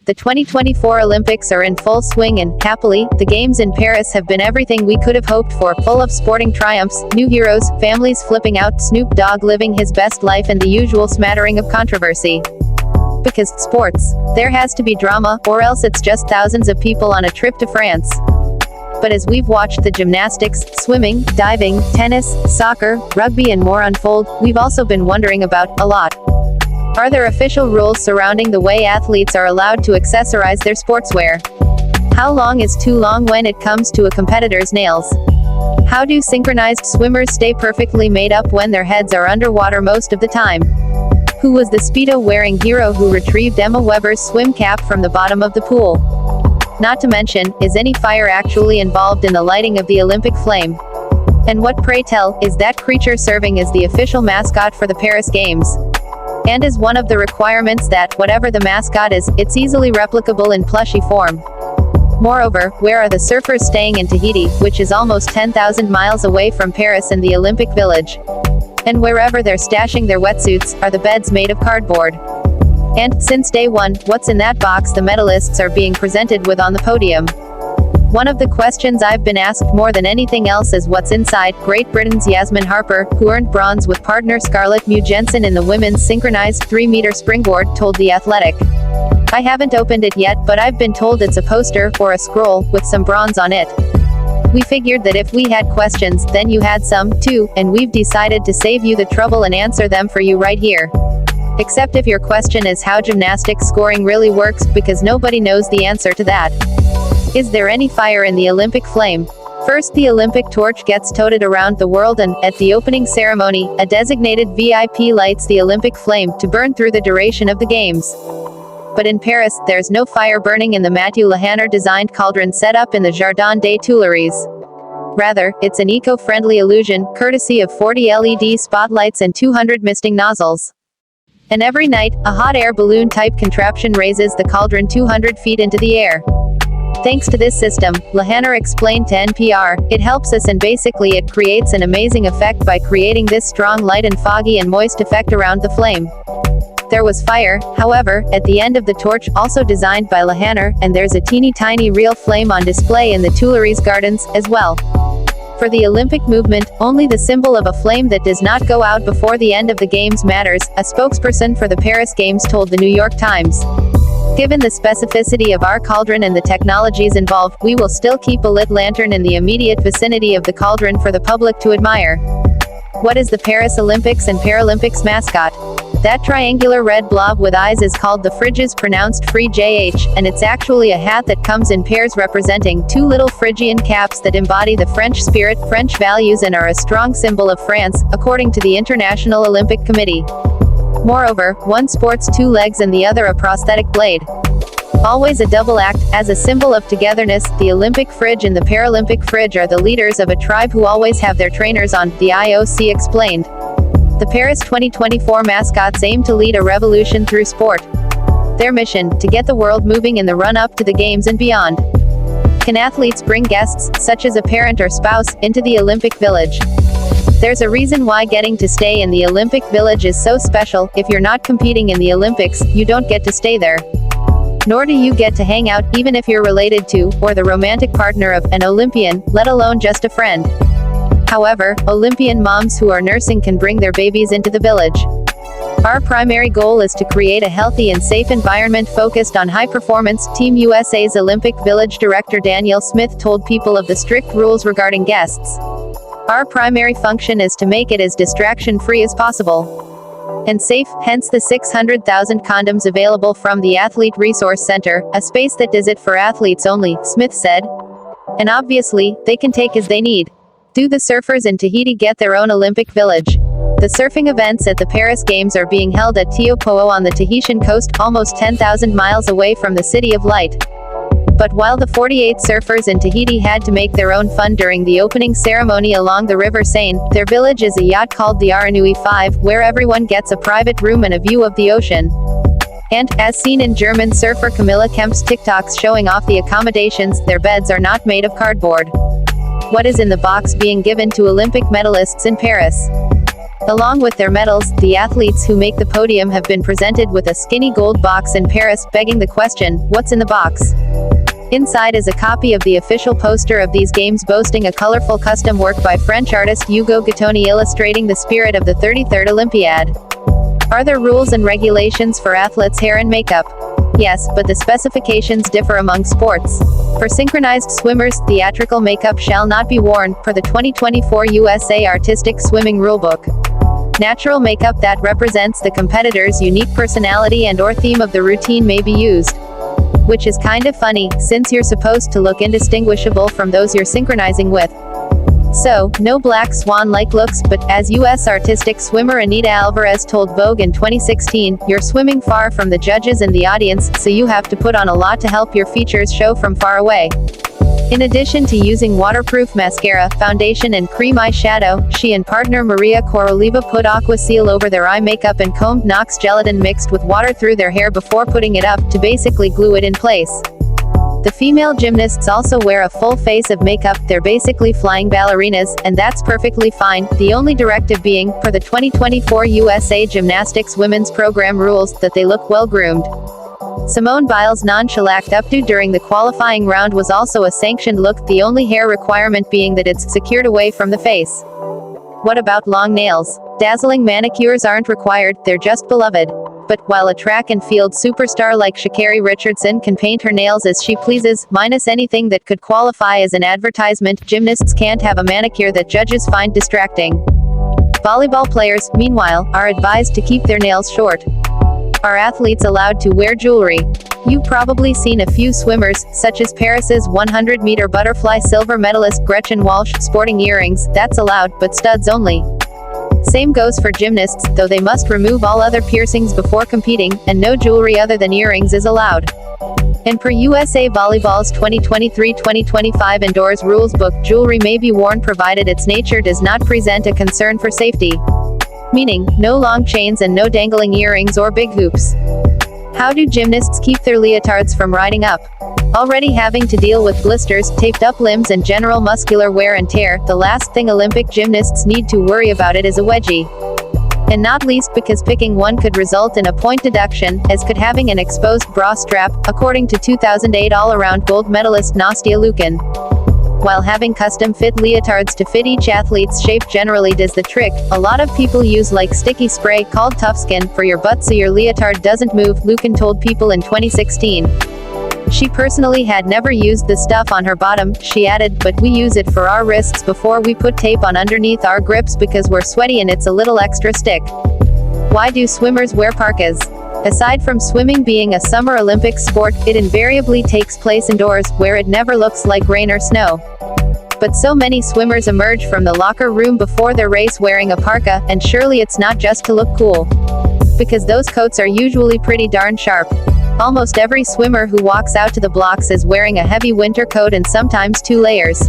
The 2024 Olympics are in full swing and, happily, the Games in Paris have been everything we could have hoped for, full of sporting triumphs, new heroes, families flipping out, Snoop Dogg living his best life and the usual smattering of controversy. Because, sports. There has to be drama, or else it's just thousands of people on a trip to France. But as we've watched the gymnastics, swimming, diving, tennis, soccer, rugby and more unfold, we've also been wondering about, a lot. Are there official rules surrounding the way athletes are allowed to accessorize their sportswear? How long is too long when it comes to a competitor's nails? How do synchronized swimmers stay perfectly made up when their heads are underwater most of the time? Who was the Speedo-wearing hero who retrieved Emma Weber's swim cap from the bottom of the pool? Not to mention, is any fire actually involved in the lighting of the Olympic flame? And what, pray tell, is that creature serving as the official mascot for the Paris Games? And is one of the requirements that, whatever the mascot is, it's easily replicable in plushy form. Moreover, where are the surfers staying in Tahiti, which is almost 10,000 miles away from Paris and the Olympic Village? And wherever they're stashing their wetsuits, are the beds made of cardboard? And, since day one, what's in that box the medalists are being presented with on the podium? One of the questions I've been asked more than anything else is what's inside. Great Britain's Yasmin Harper, who earned bronze with partner Scarlett Mew Jensen in the women's synchronized 3-meter springboard, told The Athletic. I haven't opened it yet, but I've been told it's a poster, or a scroll, with some bronze on it. We figured that if we had questions, then you had some, too, and we've decided to save you the trouble and answer them for you right here. Except if your question is how gymnastics scoring really works, because nobody knows the answer to that. Is there any fire in the Olympic flame? First, the Olympic torch gets toted around the world and, at the opening ceremony, a designated VIP lights the Olympic flame, to burn through the duration of the Games. But in Paris, there's no fire burning in the Mathieu Lehanner-designed cauldron set up in the Jardin des Tuileries. Rather, it's an eco-friendly illusion, courtesy of 40 LED spotlights and 200 misting nozzles. And every night, a hot air balloon-type contraption raises the cauldron 200 feet into the air. Thanks to this system, Lehanner explained to NPR, it helps us and basically it creates an amazing effect by creating this strong light and foggy and moist effect around the flame. There was fire, however, at the end of the torch, also designed by Lehanner, and there's a teeny tiny real flame on display in the Tuileries Gardens, as well. For the Olympic movement, only the symbol of a flame that does not go out before the end of the Games matters, a spokesperson for the Paris Games told the New York Times. Given the specificity of our cauldron and the technologies involved, we will still keep a lit lantern in the immediate vicinity of the cauldron for the public to admire. What is the Paris Olympics and Paralympics mascot? That triangular red blob with eyes is called the Phrygies, pronounced free JH, and it's actually a hat that comes in pairs representing two little Phrygian caps that embody the French spirit, French values and are a strong symbol of France, according to the International Olympic Committee. Moreover, one sports two legs and the other a prosthetic blade. Always a double act, as a symbol of togetherness, the Olympic Fridge and the Paralympic Fridge are the leaders of a tribe who always have their trainers on, the IOC explained. The Paris 2024 mascots aim to lead a revolution through sport. Their mission, to get the world moving in the run-up to the Games and beyond. Can athletes bring guests, such as a parent or spouse, into the Olympic Village? There's a reason why getting to stay in the Olympic Village is so special. If you're not competing in the Olympics, you don't get to stay there. Nor do you get to hang out, even if you're related to, or the romantic partner of, an Olympian, let alone just a friend. However, Olympian moms who are nursing can bring their babies into the village. Our primary goal is to create a healthy and safe environment focused on high performance, Team USA's Olympic Village director Danielle Smith told People of the strict rules regarding guests. Our primary function is to make it as distraction-free as possible. And safe, hence the 600,000 condoms available from the Athlete Resource Center, a space that does it for athletes only, Smith said. And obviously, they can take as they need. Do the surfers in Tahiti get their own Olympic Village? The surfing events at the Paris Games are being held at Teopo'o on the Tahitian coast, almost 10,000 miles away from the City of Light. But while the 48 surfers in Tahiti had to make their own fun during the opening ceremony along the River Seine, their village is a yacht called the Aranui 5, where everyone gets a private room and a view of the ocean. And, as seen in German surfer Camilla Kemp's TikToks showing off the accommodations, their beds are not made of cardboard. What is in the box being given to Olympic medalists in Paris? Along with their medals, the athletes who make the podium have been presented with a skinny gold box in Paris, begging the question, what's in the box? Inside is a copy of the official poster of these games boasting a colorful custom work by French artist Hugo Gattoni illustrating the spirit of the 33rd Olympiad. Are there rules and regulations for athletes' hair and makeup? Yes, but the specifications differ among sports. For synchronized swimmers, theatrical makeup shall not be worn, per the 2024 USA Artistic Swimming Rulebook. Natural makeup that represents the competitor's unique personality and/or theme of the routine may be used. Which is kind of funny, since you're supposed to look indistinguishable from those you're synchronizing with. So, no black swan-like looks, but, as U.S. artistic swimmer Anita Alvarez told Vogue in 2016, you're swimming far from the judges and the audience, so you have to put on a lot to help your features show from far away. In addition to using waterproof mascara, foundation and cream eyeshadow, she and partner Maria Koroleva put aqua seal over their eye makeup and combed Knox gelatin mixed with water through their hair before putting it up, to basically glue it in place. The female gymnasts also wear a full face of makeup, they're basically flying ballerinas, and that's perfectly fine, the only directive being, per the 2024 USA Gymnastics Women's Program rules, that they look well-groomed. Simone Biles' nonchalant updo during the qualifying round was also a sanctioned look, the only hair requirement being that it's secured away from the face. What about long nails? Dazzling manicures aren't required, they're just beloved. But, while a track and field superstar like Sha'Carri Richardson can paint her nails as she pleases, minus anything that could qualify as an advertisement, gymnasts can't have a manicure that judges find distracting. Volleyball players, meanwhile, are advised to keep their nails short. Are athletes allowed to wear jewelry? You've probably seen a few swimmers, such as Paris's 100-meter butterfly silver medalist Gretchen Walsh, sporting earrings. That's allowed, but studs only. Same goes for gymnasts, though they must remove all other piercings before competing, and no jewelry other than earrings is allowed. And per USA Volleyball's 2023-2025 Indoors Rules Book, jewelry may be worn provided its nature does not present a concern for safety. Meaning, no long chains and no dangling earrings or big hoops. How do gymnasts keep their leotards from riding up? Already having to deal with blisters, taped up limbs and general muscular wear and tear, the last thing Olympic gymnasts need to worry about it is a wedgie. And not least because picking one could result in a point deduction, as could having an exposed bra strap, according to 2008 all-around gold medalist Nastia Liukin. While having custom-fit leotards to fit each athlete's shape generally does the trick, a lot of people use like sticky spray called Toughskin for your butt so your leotard doesn't move, Liukin told People in 2016. She personally had never used the stuff on her bottom, she added, but we use it for our wrists before we put tape on underneath our grips because we're sweaty and it's a little extra stick. Why do swimmers wear parkas? Aside from swimming being a summer Olympic sport, it invariably takes place indoors, where it never looks like rain or snow. But so many swimmers emerge from the locker room before their race wearing a parka, and surely it's not just to look cool. Because those coats are usually pretty darn sharp. Almost every swimmer who walks out to the blocks is wearing a heavy winter coat and sometimes 2 layers.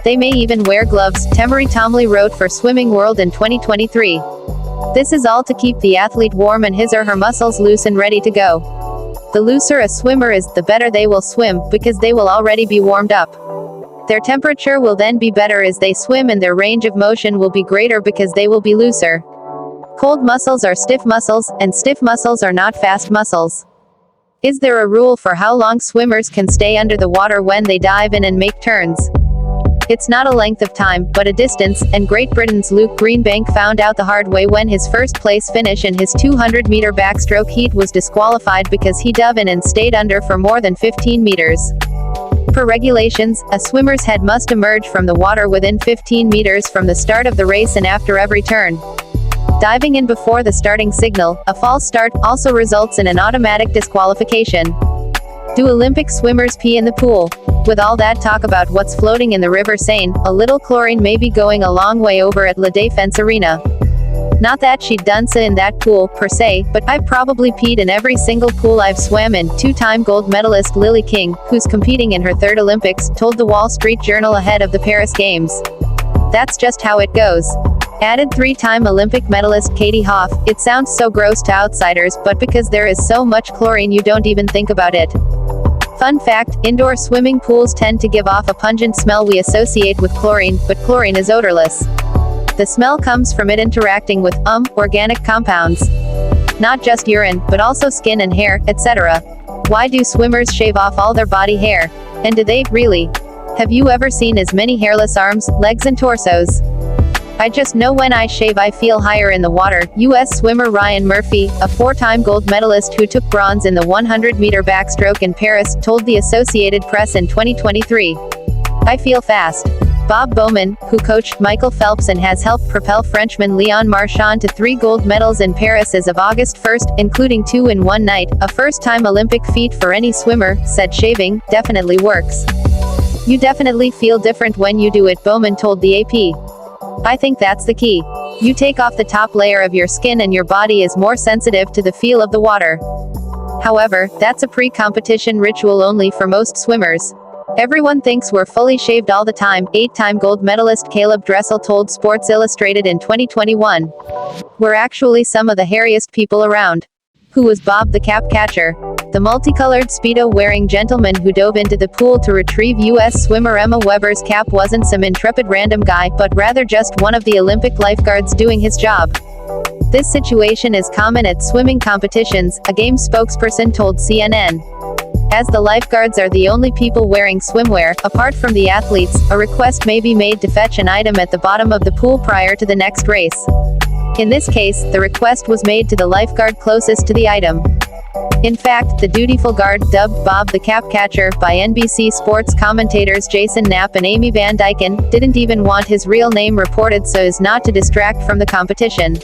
They may even wear gloves, Temory Tomley wrote for Swimming World in 2023. This is all to keep the athlete warm and his or her muscles loose and ready to go. The looser a swimmer is, the better they will swim, because they will already be warmed up. Their temperature will then be better as they swim and their range of motion will be greater because they will be looser. Cold muscles are stiff muscles, and stiff muscles are not fast muscles. Is there a rule for how long swimmers can stay under the water when they dive in and make turns? It's not a length of time, but a distance, and Great Britain's Luke Greenbank found out the hard way when his first-place finish in his 200-meter backstroke heat was disqualified because he dove in and stayed under for more than 15 meters. Per regulations, a swimmer's head must emerge from the water within 15 meters from the start of the race and after every turn. Diving in before the starting signal, a false start, also results in an automatic disqualification. Do Olympic swimmers pee in the pool? With all that talk about what's floating in the River Seine, a little chlorine may be going a long way over at La Défense Arena. Not that she'd done so in that pool, per se, but I've probably peed in every single pool I've swam in, 2-time gold medalist Lily King, who's competing in her 3rd Olympics, told the Wall Street Journal ahead of the Paris Games. That's just how it goes. Added 3-time Olympic medalist Katie Hoff, it sounds so gross to outsiders, but because there is so much chlorine you don't even think about it. Fun fact, indoor swimming pools tend to give off a pungent smell we associate with chlorine, but chlorine is odorless. The smell comes from it interacting with, organic compounds. Not just urine, but also skin and hair, etc. Why do swimmers shave off all their body hair? And do they, really? Have you ever seen as many hairless arms, legs and torsos? I just know when I shave I feel higher in the water. U.S. swimmer Ryan Murphy, a 4-time gold medalist who took bronze in the 100-meter backstroke in Paris, told the Associated Press in 2023. I feel fast. Bob Bowman, who coached Michael Phelps and has helped propel Frenchman Leon Marchand to 3 gold medals in Paris as of August 1st, including 2 in one night, a first-time Olympic feat for any swimmer, said shaving definitely works. You definitely feel different when you do it, Bowman told the AP. I think that's the key. You take off the top layer of your skin and your body is more sensitive to the feel of the water. However, that's a pre-competition ritual only for most swimmers. Everyone thinks we're fully shaved all the time, 8-time gold medalist Caleb Dressel told Sports Illustrated in 2021. We're actually some of the hairiest people around. Who was Bob the cap catcher? The multicolored Speedo-wearing gentleman who dove into the pool to retrieve U.S. swimmer Emma Weber's cap wasn't some intrepid random guy, but rather just one of the Olympic lifeguards doing his job. This situation is common at swimming competitions, a game spokesperson told CNN. As the lifeguards are the only people wearing swimwear, apart from the athletes, a request may be made to fetch an item at the bottom of the pool prior to the next race. In this case, the request was made to the lifeguard closest to the item. In fact, the dutiful guard, dubbed Bob the Cap Catcher by NBC Sports commentators Jason Knapp and Amy Van Dyken, didn't even want his real name reported so as not to distract from the competition.